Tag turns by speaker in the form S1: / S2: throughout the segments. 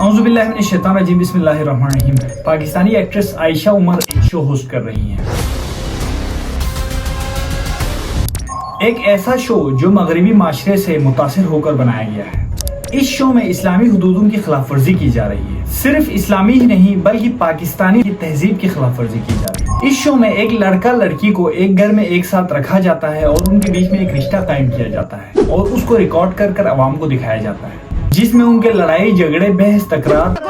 S1: औज़ुबिल्लाहि मिनश्शैतानिर्रजीम बिस्मिल्लाहिर्रहमानिर्रहीम। पाकिस्तानी एक्ट्रेस आयशा उमर एक show host कर रही हैं। एक ऐसा शो जो मगरबी माशरे से मुतासिर होकर बनाया गया है। इस शो में इस्लामी हुदूदों की खिलाफ वर्जी की जा रही है। सिर्फ इस्लामी ही नहीं बल्कि पाकिस्तानी की तहजीब की खिलाफ वर्जी की जा रही है। इस शो में एक लड़का लड़की को एक घर में एक साथ रखा जाता है और उनके बीच में एक रिश्ता कायम किया जाता है और उसको रिकॉर्ड कर अवाम को दिखाया जाता है, जिसमें उनके लड़ाई झगड़े बहस तकरार।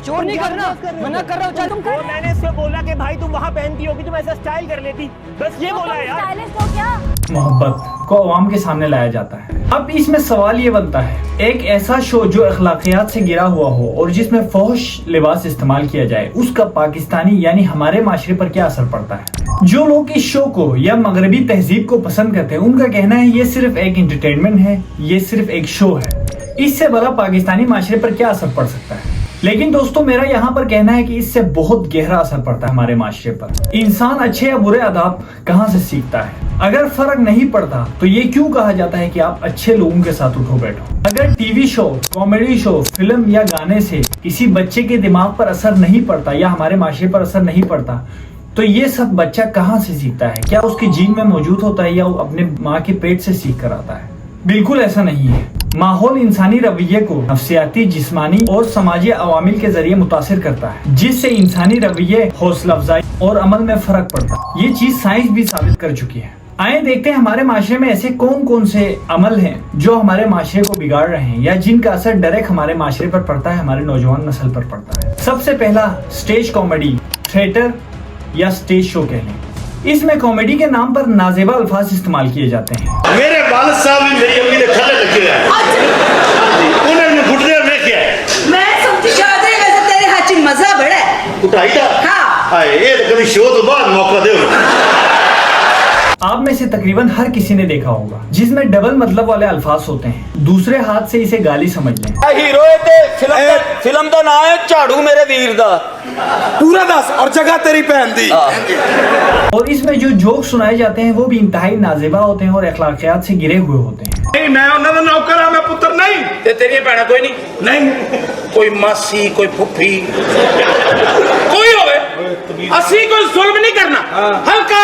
S2: चोर नहीं करना, मना कर रहा हूँ तुम कर। मैंने इससे बोला कि भाई तुम वहाँ पहनती होगी, तुम ऐसा स्टाइल कर लेती, बस ये बोला यार।
S3: स्टाइलिश हो क्या?
S1: मोहब्बत को अवाम के सामने लाया जाता है। अब इसमें सवाल ये बनता है, एक ऐसा शो जो अखलाकियात से गिरा हुआ हो और जिसमें फौश लिबास इस्तेमाल किया जाए, उसका पाकिस्तानी यानी हमारे माशरे पर क्या असर पड़ता है। जो लोग इस शो को या मगरबी तहजीब को पसंद करते हैं, उनका कहना है ये सिर्फ एक एंटरटेनमेंट है, ये सिर्फ एक शो है, इससे बड़ा पाकिस्तानी माशरे पर क्या असर पड़ सकता है। लेकिन दोस्तों, मेरा यहाँ पर कहना है कि इससे बहुत गहरा असर पड़ता है हमारे माशरे पर। इंसान अच्छे या बुरे आदाब कहाँ से सीखता है? अगर फर्क नहीं पड़ता तो ये क्यों कहा जाता है कि आप अच्छे लोगों के साथ उठो बैठो? अगर TV show, comedy show, film या गाने से किसी बच्चे के दिमाग पर असर नहीं पड़ता या हमारे माशरे पर असर नहीं पड़ता, तो ये सब बच्चा कहाँ से सीखता है? क्या उसके जीन में मौजूद होता है या वो अपने माँ के पेट से सीख कर आता है? बिल्कुल ऐसा नहीं है। माहौल इंसानी रवैये को नफ्सियाती, जिस्मानी और समाजी अवामिल के जरिए मुतासिर करता है, जिससे इंसानी रवैये, हौसला अफजाई और अमल में फर्क पड़ता है। ये चीज साइंस भी साबित कर चुकी है। आइए देखते हैं हमारे माशरे में ऐसे कौन कौन से अमल हैं जो हमारे माशरे को बिगाड़ रहे हैं या जिनका असर डायरेक्ट हमारे माशरे पर पड़ता है, हमारे नौजवान नस्ल पर पड़ता है। सबसे पहला, स्टेज कॉमेडी, थिएटर या स्टेज शो कह लें। इसमें कॉमेडी के नाम पर नाजेबा अल्फाज इस्तेमाल किए जाते हैं।
S4: मेरे वालिद साहब भी मेरी अम्मी ने थल्ले लगे हैं, उन्होंने घुटने में किया है।
S5: मैं समझी शादी वैसे तेरे हाथ में मजा बड़ा है।
S4: उठाई था?
S5: हाँ।
S4: हाय, ये तो कभी शो तो बाद मौका दे।
S1: आप में से तकरीबन हर किसी ने देखा होगा जिसमें डबल मतलब वाले अल्फाज होते हैं। दूसरे हाथ से इसे गाली समझ लें।
S2: हीरो फिल्म का नाम है झाड़ू मेरे वीर दा,
S6: पूरा 10 और जगह तेरी पहन दी।
S1: और इसमें जो जोक सुनाए जाते हैं वो भी इंतहाई नाजेबा होते हैं और अखलाकियात से गिरे हुए होते हैं।
S6: नहीं, मैं उन्होंने नौकर हाँ, मैं पुत्र नहीं।
S2: ते तेरी भैन कोई नहीं,
S6: कोई मासी, कोई फुफी, कोई होवे, असी कोई जुल्म नहीं करना। हल्का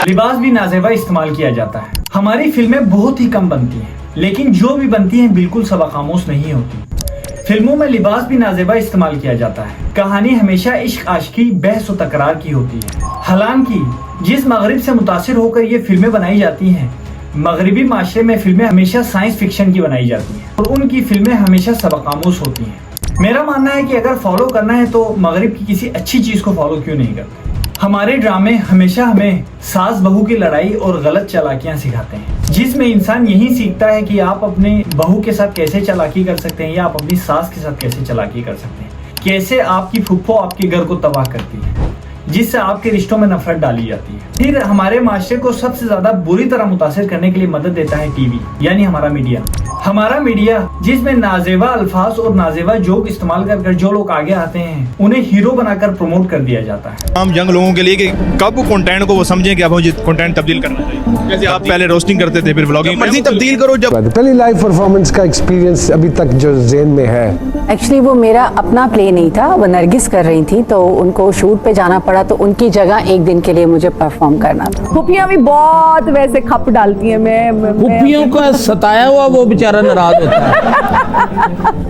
S1: लिबास भी नाजेबा इस्तेमाल किया जाता है। हमारी फिल्में बहुत ही कम बनती हैं, लेकिन जो भी बनती हैं बिल्कुल सबखामोश नहीं होती। फिल्मों में लिबास भी नाजेबा इस्तेमाल किया जाता है। कहानी हमेशा इश्क, आशिकी, बहस और तकरार की होती है। हालांकि जिस मगरिब से मुतासिर होकर ये फिल्में बनाई जाती हैं, मगरिबी माशरे में फिल्में हमेशा साइंस फिक्शन की बनाई जाती हैं और उनकी फिल्में हमेशा सबखामोश होती हैं। मेरा मानना है कि अगर फॉलो करना है तो मगरिब की किसी अच्छी चीज को फॉलो क्यों नहीं करते। हमारे ड्रामे हमेशा हमें सास बहू की लड़ाई और गलत चालाकियां सिखाते हैं, जिसमें इंसान यही सीखता है कि आप अपने बहू के साथ कैसे चालाकी कर सकते हैं या आप अपनी सास के साथ कैसे चालाकी कर सकते हैं, कैसे आपकी फुफ्फो आपके घर को तबाह करती है, जिससे आपके रिश्तों में नफरत डाली जाती है। फिर हमारे माशरे को सबसे ज्यादा बुरी तरह मुतासिर करने के लिए मदद देता है टीवी यानी हमारा मीडिया। हमारा मीडिया जिसमें नाजेबा अल्फाज और नाजेबा जोक इस्तेमाल कर जो लोग आगे आते हैं उन्हें हीरो बनाकर प्रमोट कर दिया जाता है।
S7: हम यंग लोगों के लिए कि कब कंटेंट को वो समझें कि अब मुझे कंटेंट तब्दील करना चाहिए। जैसे आप पहले रोस्टिंग करते थे, फिर व्लॉगिंग, मर्जी तब्दील करो। जब
S8: पहली लाइव परफॉर्मेंस का एक्सपीरियंस अभी तक जो ज़हन में है,
S9: एक्चुअली वो मेरा अपना प्ले नहीं था, वो नरगिस कर रही थी तो उनको शूट पे जाना पड़ा, तो उनकी जगह एक दिन के लिए मुझे परफॉर्म करना था।
S10: पुपियाँ भी बहुत वैसे खप डालती हैं। मैं
S11: पुपियों का सताया हुआ वो बेचारा नाराज होता है।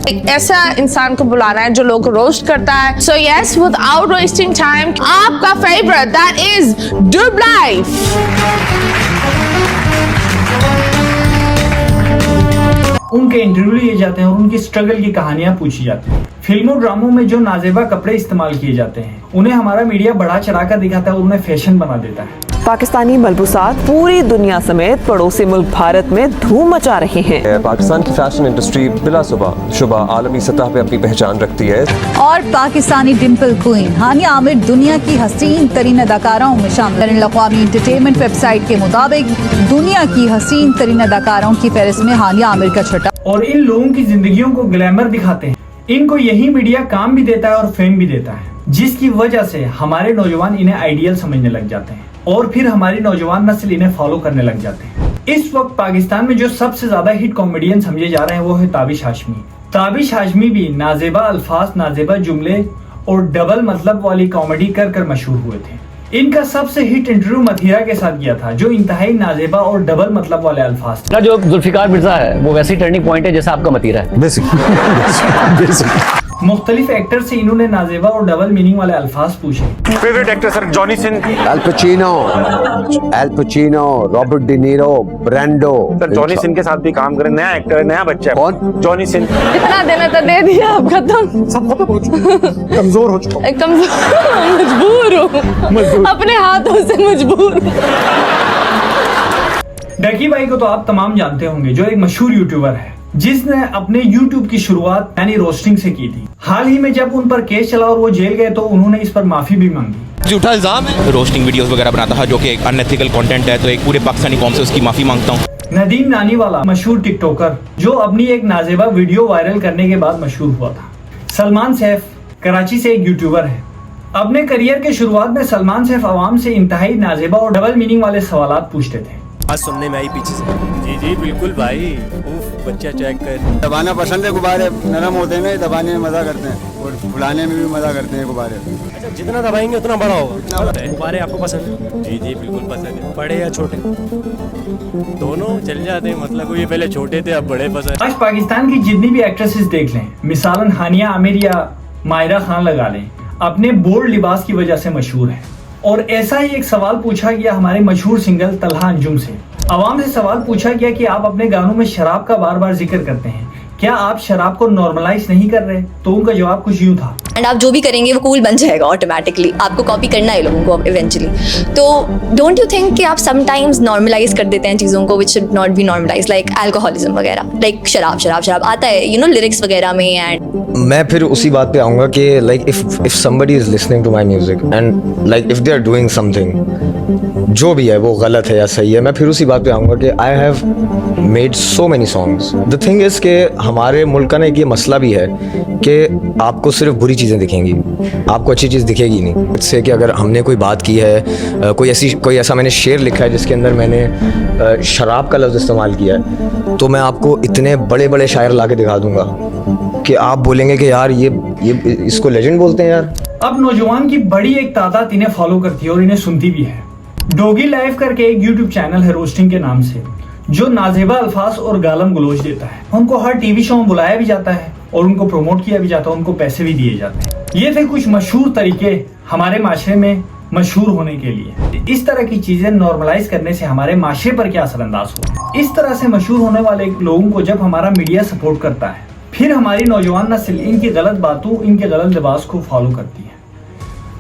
S12: एक ऐसा इंसान को बुलाना है जो लोग रोस्ट करता है। So yes, without wasting time, आपका favourite that is dub life.
S1: उनके इंटरव्यू लिए जाते हैं और उनकी स्ट्रगल की कहानियां पूछी जाती हैं। फिल्मों ड्रामों में जो नाजेबा कपड़े इस्तेमाल किए जाते हैं उन्हें हमारा मीडिया बढ़ा चढ़ाकर दिखाता है और उन्हें फैशन बना देता है।
S13: पाकिस्तानी मलबूसात पूरी दुनिया समेत पड़ोसी मुल्क भारत में धूम मचा रहे हैं।
S14: पाकिस्तान की फैशन इंडस्ट्री बिला शुबा आलमी सतह पे अपनी पहचान रखती है।
S15: और पाकिस्तानी डिम्पल क्वीन हानिया आमिर दुनिया की हसीन तरीन अदाकाराओं में शामिल। अक़वामी एंटरटेनमेंट वेबसाइट के मुताबिक दुनिया की हसीन तरीन अदाकाराओं की फहरिस्त में हानिया आमिर का छठा।
S1: और इन लोगों की जिंदगियों को ग्लैमर दिखाते हैं। इनको यही मीडिया काम भी देता है और फेम भी देता है, जिसकी वजह से हमारे नौजवान इन्हें आइडियल समझने लग जाते हैं और फिर हमारी नौजवान नस्ल इन्हें फॉलो करने लग जाते हैं। इस वक्त पाकिस्तान में जो सबसे ज्यादा हिट कॉमेडियन समझे जा रहे हैं वो है ताबिश हाशमी। ताबिश हाशमी भी नाजेबा अल्फाज, नाजेबा जुमले और डबल मतलब वाली कॉमेडी कर कर मशहूर हुए थे। इनका सबसे हिट इंटरव्यू मथीरा के साथ किया था, जो इंतहाई नाजेबा और डबल मतलब वाले अल्फाज थे।
S3: जो जुल्फिकार मिर्जा है वो वैसी टर्निंग पॉइंट है जैसा आपका मतीरा है।
S1: मुख्तलिफ एक्टर से इन्होंने नाजेबा और डबल मीनिंग वाले अल्फाज पूछे।
S6: Favourite actor sir Johnny Sins,
S8: Al Pacino, Robert De Niro, Brando.
S6: Sir Johnny Sins के साथ भी काम करें, नया एक्टर है, नया बच्चा है।
S8: कौन?
S6: जॉनी सिन।
S12: इतना देना तो दे दिया आपका तो
S6: कमजोर हो चुका
S12: मजबूर हूँ, अपने हाथों से मजबूर।
S1: डकी भाई को तो आप तमाम जानते होंगे, जो एक मशहूर यूट्यूबर है जिसने अपने YouTube की शुरुआत यानी रोस्टिंग से की थी। हाल ही में जब उन पर केस चला और वो जेल गए तो उन्होंने इस पर माफी भी मांगी।
S7: झूठा इल्जाम है, रोस्टिंग वीडियोस वगैरह बनाता था जो कि एक अनएथिकल कंटेंट है, तो एक पूरे पाकिस्तानी कौम से उसकी माफी मांगता हूँ।
S1: नदीम नानीवाला मशहूर टिकटॉकर जो अपनी एक नाजेबा वीडियो वायरल करने के बाद मशहूर हुआ था। सलमान सैफ कराची से एक यूट्यूबर है। अपने करियर के शुरुआत में सलमान सैफ आवाम से इंतहाई नाजेबा और डबल मीनिंग वाले सवालात पूछते थे।
S2: आज सुनने में आई पीछे से। जी जी बिल्कुल भाई, उफ बच्चा चेक कर।
S16: दबाना पसंद है, गुब्बारे नरम होते हैं, दबाने में मजा करते हैं और फुलाने में भी मजा करते हैं गुब्बारे।
S2: अच्छा जितना दबाएंगे उतना बड़ा होगा। गुब्बारे आपको पसंद है? जी जी बिल्कुल पसंद है। बड़े या छोटे दोनों चल जाते हैं, मतलब ये पहले छोटे थे अब बड़े पसंद।
S1: आज पाकिस्तान की जितनी भी एक्ट्रेसेस देख लें, मिसालन हानिया आमिर या मायरा खान लगा लें, अपने बोल्ड लिबास की वजह से मशहूर है। और ऐसा ही एक सवाल पूछा गया हमारे मशहूर सिंगर तलहा अंजुम से। आवाम से सवाल पूछा गया कि आप अपने गानों में शराब का बार बार जिक्र करते हैं, क्या आप शराब को नॉर्मलाइज नहीं कर रहे? तो उनका जवाब कुछ यूं था,
S17: एंड आप जो भी करेंगे वो कूल बन जाएगा ऑटोमेटिकली, आपको कॉपी करना है लोगों को इवेंचुअली। तो डोंट यू थिंक कि आप समटाइम्स नॉर्मलाइज कर देते हैं चीज़ों को which should not be normalise, like alcoholism वगैरह, लाइक शराब शराब शराब आता है यू नो लिरिक्स वगैरह में। एंड
S18: मैं फिर उसी बात पे आऊँगा कि like if somebody is listening to my music and like if they are doing something जो भी है वो गलत है या सही है, मैं फिर उसी बात पे आऊँगा कि I have made so many songs. The thing is कि हमारे मुल्क का ना एक ये मसला भी है कि आपको सिर्फ बुरी चीज़ें दिखेंगी, आपको अच्छी चीज़ दिखेगी नहीं। इससे कि अगर हमने कोई बात की है, कोई ऐसा मैंने शेर लिखा है जिसके अंदर मैंने शराब का लफ्ज़ इस्तेमाल किया है, तो मैं आपको इतने बड़े बड़े शायर ला के दिखा दूंगा कि आप बोलेंगे कि यार ये इसको लेजेंड बोलते हैं यार।
S1: अब नौजवान की बड़ी एक तादाद इन्हें फॉलो करती है और इन्हें सुनती भी है। डोगी लाइफ करके एक यूट्यूब चैनल है रोस्टिंग के नाम से, जो नाजेबा अल्फाज और गालम गलोच देता है। उनको हर टीवी शो में बुलाया भी जाता है और उनको प्रमोट किया भी जाता है, उनको पैसे भी दिए जाते हैं। ये थे कुछ मशहूर तरीके हमारे माशरे में मशहूर होने के लिए। इस तरह की चीजें नॉर्मलाइज करने से हमारे माशरे पर क्या असरअंदाज हुआ। इस तरह से मशहूर होने वाले लोगों को जब हमारा मीडिया सपोर्ट करता है, फिर हमारी नौजवान नस्ल इनकी गलत बातों, इनके गलत लिबास को फॉलो करती है।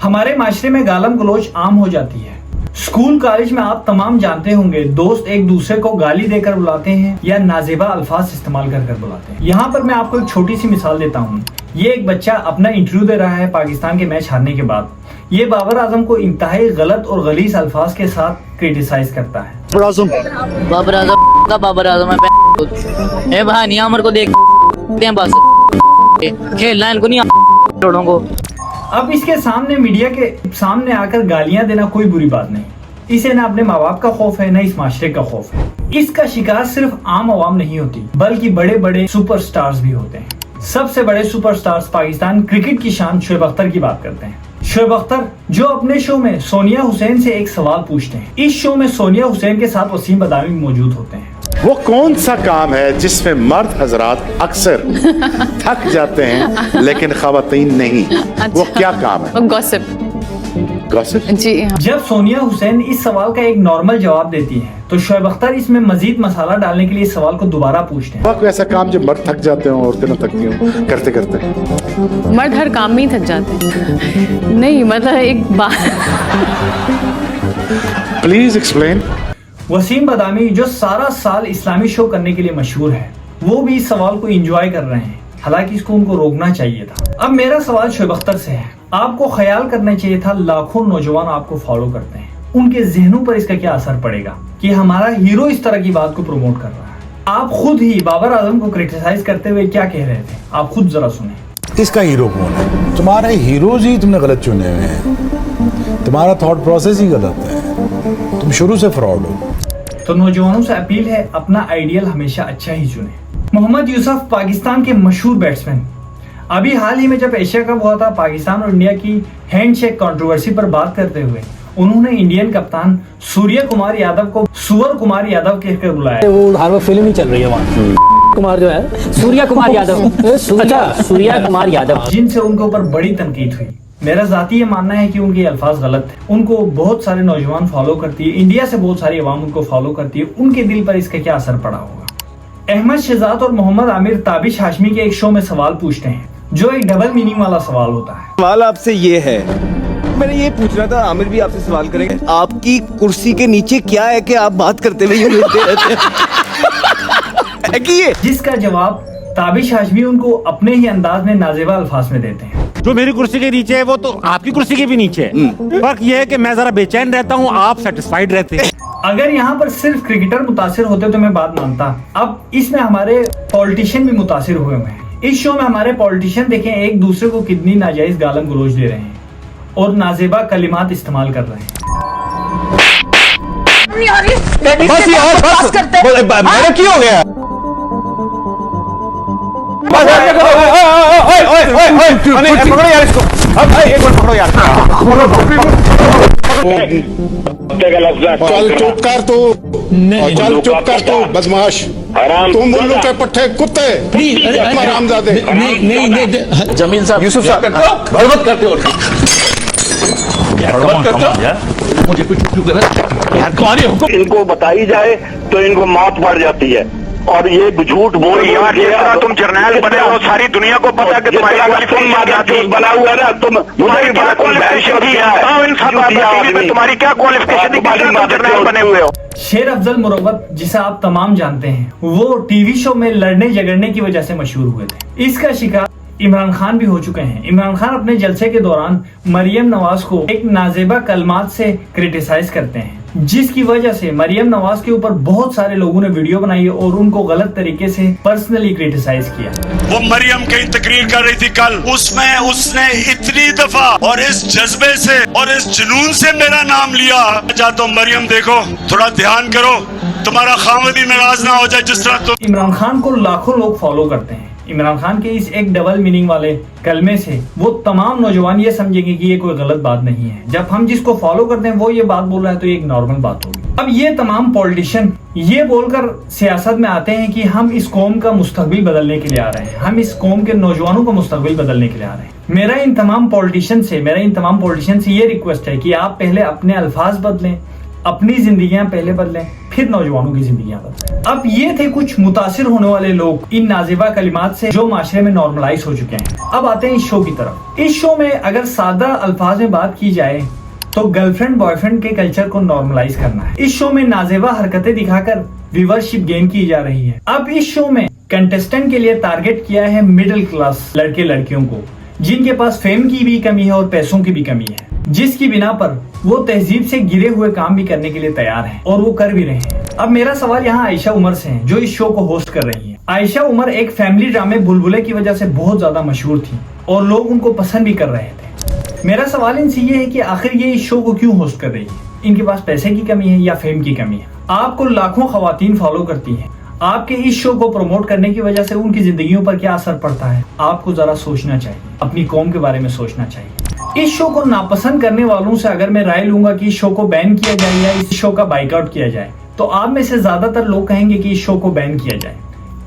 S1: हमारे माशरे में गालम गलोच आम हो जाती है। स्कूल कॉलेज में आप तमाम जानते होंगे, दोस्त एक दूसरे को गाली देकर बुलाते हैं या नाजेबा अल्फाज इस्तेमाल कर बुलाते हैं। यहाँ पर मैं आपको एक छोटी सी मिसाल देता हूँ। ये एक बच्चा अपना इंटरव्यू दे रहा है पाकिस्तान के मैच हारने के बाद। ये बाबर आजम को इंतहाई गलत और गलीज अल्फाज के साथ क्रिटिसाइज करता है।
S3: बाबर आजम है भाई, अमर को देख बस खेलना इनको नहीं को।
S1: अब इसके सामने मीडिया के सामने आकर गालियां देना कोई बुरी बात नहीं। इसे ना अपने माँ बाप का खौफ है, ना इस माशरे का खौफ है। इसका शिकार सिर्फ आम आवाम नहीं होती, बल्कि बड़े बड़े सुपरस्टार्स भी होते हैं। सबसे बड़े सुपरस्टार्स पाकिस्तान क्रिकेट की शान शोएब अख्तर की बात करते हैं। शोएब अख्तर जो अपने शो में सोनिया हुसैन से एक सवाल पूछते हैं। इस शो में सोनिया हुसैन के साथ वसीम बदामी मौजूद होते हैं।
S4: वो कौन सा काम है जिसमें मर्द हजरात अक्सर थक जाते हैं लेकिन खवातीन नहीं? वो क्या काम है?
S12: गॉसिप।
S4: गॉसिप?
S12: जी हाँ।
S1: जब सोनिया हुसैन इस सवाल का एक नॉर्मल जवाब देती हैं, तो शोएब अख्तर इसमें मजीद मसाला डालने के लिए इस सवाल को दोबारा पूछते हैं।
S4: कोई ऐसा काम जो मर्द थक जाते हो, औरतें ना थकती हो करते करते?
S12: मर्द हर काम में ही थक जाते हैं। नहीं मतलब एक बात।
S4: Please explain.
S1: वसीम बदामी जो सारा साल इस्लामी शो करने के लिए मशहूर है, वो भी इस सवाल को एंजॉय कर रहे हैं। हालांकि इसको उनको रोकना चाहिए था। अब मेरा सवाल शोएब अख्तर से है। आपको ख्याल करना चाहिए था, लाखों नौजवान आपको फॉलो करते हैं, उनके जहनों पर इसका क्या असर पड़ेगा कि हमारा हीरो इस तरह की बात को प्रमोट कर रहा है। आप खुद ही बाबर आजम को क्रिटिसाइज करते हुए क्या कह रहे थे, आप खुद जरा सुने।
S16: इसका हीरो कौन है? तुम्हारे हीरोज ही तुमने गलत चुने हुए हैं, तुम्हारा थॉट प्रोसेस ही गलत है, तुम शुरू से फ्रॉड हो।
S1: तो नौजवानों से अपील है, अपना आइडियल हमेशा अच्छा ही चुने। मोहम्मद यूसुफ पाकिस्तान के मशहूर बैट्समैन। अभी हाल ही में जब एशिया कप हुआ था, पाकिस्तान और इंडिया की हैंडशेक कंट्रोवर्सी पर बात करते हुए उन्होंने इंडियन कप्तान सूर्य कुमार यादव को सुअर कुमार यादव कहकर बुलाया।
S11: वो हर वक्त फिल्म ही चल रही है वहाँ। कुमार जो है सूर्या कुमार यादव, सूर्या कुमार यादव,
S1: जिनसे उनके ऊपर बड़ी तनकीद हुई। मेरा जाती ये मानना है कि उनके अल्फाज गलत थे। उनको बहुत सारे नौजवान फॉलो करती है, इंडिया से बहुत सारी अवाम उनको फॉलो करती है। उनके दिल पर इसका क्या असर पड़ा होगा। अहमद शहजाद और मोहम्मद आमिर ताबिश हाशमी के एक शो में सवाल पूछते हैं जो एक डबल मीनिंग वाला सवाल होता है।
S19: सवाल आपसे ये है, मैंने ये पूछना था, आमिर भी आपसे सवाल करेंगे, आपकी कुर्सी के नीचे क्या है कि आप बात करते हुए यूं हिलते रहते हैं कि ये?
S1: जिसका जवाब ताबिश हाशमी उनको अपने ही अंदाज में नाजेबा अल्फाज में देते हैं।
S6: जो मेरी कुर्सी के नीचे है वो तो आपकी कुर्सी के भी नीचे है। फर्क ये है कि मैं जरा बेचैन रहता हूँ, आप सेटिस्फाइड रहते हैं।
S1: अगर यहाँ पर सिर्फ क्रिकेटर मुतासिर होते तो मैं बात मानता। अब इसमें हमारे पॉलिटिशियन भी मुतासिर हुए हैं। इस शो में हमारे पॉलिटिशियन देखें एक दूसरे को कितनी नाजायज गालम गलोच दे रहे हैं और नाजेबा कलिमात इस्तेमाल कर रहे हैं।
S19: बस यार, बस मेरा क्यों हो गया? पकड़ो यार इसको, एक बार पकड़ो यार।
S4: चल चुप कर तू, चल चुप कर तू बदमाश, तुम उल्लू के पट्टे कुत्ते, हरामजादे।
S11: नहीं जमीन साहब,
S19: यूसुफ साहब
S11: बर्बाद करते हो मुझे कुछ
S20: इनको बताई जाए तो इनको मौत पड़ जाती है और ये झूठ बोल यार, तुम जर्नैल बने हो, सारी दुनिया को पता कि तुम्हारी बना हुआ है ना, तुम तुम्हारी क्या क्वालिफिकेशन है, तुम्हारी क्या क्वालिफिकेशन जर्नैल बने हुए हो।
S1: शेर अफजल मुरव्वत, जिसे आप तमाम जानते हैं, वो टीवी शो में लड़ने झगड़ने की वजह से मशहूर हुए थे। इसका शिकार इमरान खान भी हो चुके हैं। इमरान खान अपने जलसे के दौरान मरियम नवाज को एक नाजेबा कलमात से क्रिटिसाइज करते हैं, जिसकी वजह से मरियम नवाज के ऊपर बहुत सारे लोगों ने वीडियो बनाई और उनको गलत तरीके से पर्सनली क्रिटिसाइज किया।
S21: वो मरियम की तकरीर कर रही थी कल, उसमें उसने इतनी दफा और इस जज्बे से और इस जुनून से मेरा नाम लिया। तो मरियम देखो, थोड़ा ध्यान करो, तुम्हारा खामद ही नाराज ना हो जाए जिस तरह तो।
S1: इमरान खान को लाखों लोग फॉलो करते हैं। इमरान खान के इस एक डबल मीनिंग वाले कलमे से वो तमाम नौजवान ये समझेंगे कि ये कोई गलत बात नहीं है। जब हम जिसको फॉलो करते हैं वो ये बात बोल रहा है तो ये एक नॉर्मल बात होगी। अब ये तमाम पॉलिटिशियन ये बोलकर सियासत में आते हैं कि हम इस कौम का मुस्तकबिल बदलने के लिए आ रहे हैं, हम इस कौम के नौजवानों का मुस्तकबिल बदलने के लिए आ रहे हैं। मेरा इन तमाम पॉलिटिशियन से ये रिक्वेस्ट है कि आप पहले अपने अल्फाज बदलें, अपनी जिंदगियां पहले बदलें, फिर नौजवानों की जिंदगियां बदलें। अब ये थे कुछ मुतासिर होने वाले लोग इन नाजिबा कलिमात से जो माशरे में नॉर्मलाइज हो चुके हैं। अब आते हैं इस शो की तरफ। इस शो में अगर सादा अल्फाज में बात की जाए तो गर्लफ्रेंड बॉयफ्रेंड के कल्चर को नॉर्मलाइज करना है। इस शो में नाजेबा हरकतें दिखाकर व्यूअरशिप गेन की जा रही है। अब इस शो में कंटेस्टेंट के लिए टारगेट किया है मिडिल क्लास लड़के लड़कियों को, जिनके पास फेम की भी कमी है और पैसों की भी कमी है, जिसकी बिना पर वो तहजीब से गिरे हुए काम भी करने के लिए तैयार हैं और वो कर भी रहे हैं। अब मेरा सवाल यहाँ आयशा उमर से है जो इस शो को होस्ट कर रही है। आयशा उमर एक फैमिली ड्रामे बुलबुले की वजह से बहुत ज्यादा मशहूर थी और लोग उनको पसंद भी कर रहे थे। मेरा सवाल इनसे ये है कि आखिर ये इस शो को क्यों होस्ट कर रही है? इनके पास पैसे की कमी है या फेम की कमी है? आपको लाखों खवातीन फॉलो करती हैं, आपके इस शो को प्रमोट करने की वजह से उनकी जिंदगियों पर क्या असर पड़ता है? आपको जरा सोचना चाहिए, अपनी कौम के बारे में सोचना चाहिए। इस शो को नापसंद करने वालों से अगर मैं राय लूंगा कि इस शो को बैन किया जाए या इस शो का बाइकआउट किया जाए, तो आप में से ज्यादातर लोग कहेंगे कि इस शो को बैन किया जाए,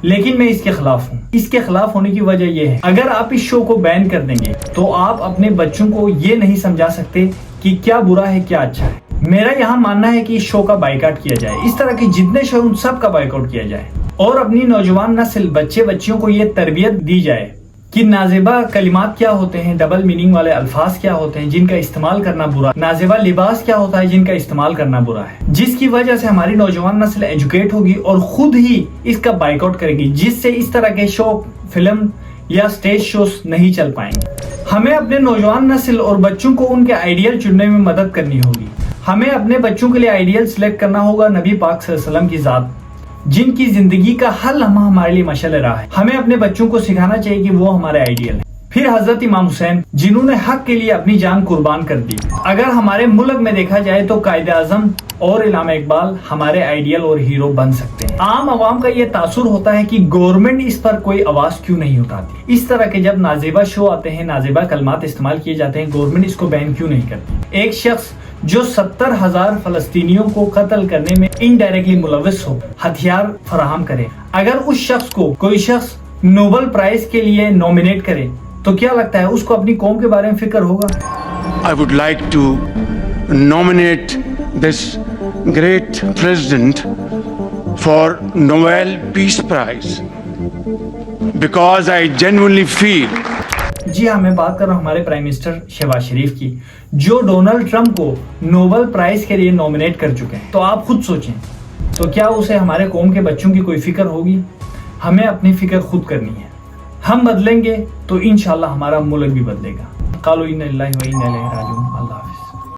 S1: लेकिन मैं इसके खिलाफ हूँ। इसके खिलाफ होने की वजह यह है, अगर आप इस शो को बैन कर देंगे तो आप अपने बच्चों को ये नहीं समझा सकते कि क्या बुरा है क्या अच्छा है। मेरा यहाँ मानना है कि इस शो का बाइकआउट किया जाए, इस तरह के जितने शो उन सब का बाइकआउट किया जाए और अपनी नौजवान नस्ल बच्चे बच्चियों को ये तरबियत दी जाए कि नाजेबा कलिमात क्या होते हैं, डबल मीनिंग वाले अल्फाज क्या होते हैं जिनका इस्तेमाल करना बुरा, नाजेबा लिबास क्या होता है जिनका इस्तेमाल करना बुरा है, जिसकी वजह से हमारी नौजवान नस्ल एजुकेट होगी और खुद ही इसका बाइकआउट करेगी, जिससे इस तरह के शो, फिल्म या स्टेज शोज नहीं चल पाएंगे। हमें अपने नौजवान नस्ल और बच्चों को उनके आइडियल चुनने में मदद करनी होगी। हमें अपने बच्चों के लिए आइडियल सिलेक्ट करना होगा नबी पाक सल्लल्लाहु अलैहि वसल्लम की जात, जिनकी जिंदगी का हर लम्हा हमारे लिए मशाल राह है। हमें अपने बच्चों को सिखाना चाहिए कि वो हमारे आइडियल है। फिर हजरत इमाम हुसैन, जिन्होंने हक के लिए अपनी जान कुर्बान कर दी। अगर हमारे मुल्क में देखा जाए तो कायदे आजम और इल्हाम इकबाल हमारे आइडियल और हीरो बन सकते हैं। आम आवाम का ये तासुर होता है कि गवर्नमेंट इस पर कोई आवाज क्यों नहीं उठाती। इस तरह के जब नाजेबा शो आते हैं, नाजेबा कलमात इस्तेमाल किए जाते हैं, गवर्नमेंट इसको बैन क्यों नहीं करती। एक शख्स जो 70,000 फलस्तीनियों को कत्ल करने में इनडायरेक्टली मुलविस हो, हथियार फराहम करे, अगर उस शख्स को कोई शख्स नोबेल प्राइज के लिए नॉमिनेट करे तो क्या लगता है उसको अपनी कौम के बारे में फिक्र होगा।
S21: I would like to nominate this great president for Nobel Peace Prize because I genuinely feel।
S1: जी हाँ, मैं बात कर रहा हूँ हमारे प्राइम मिनिस्टर शहबाज शरीफ की, जो डोनाल्ड ट्रंप को नोबेल प्राइज के लिए नॉमिनेट कर चुके हैं। तो आप खुद सोचें, तो क्या उसे हमारे कौम के बच्चों की कोई फिक्र होगी। हमें अपनी फिक्र खुद करनी है। हम बदलेंगे तो इंशाल्लाह हमारा मुल्क भी बदलेगा। कालो इन्ना लिल्लाहि व इन्ना इलैहि राजिऊन। अल्लाह हाफिज़।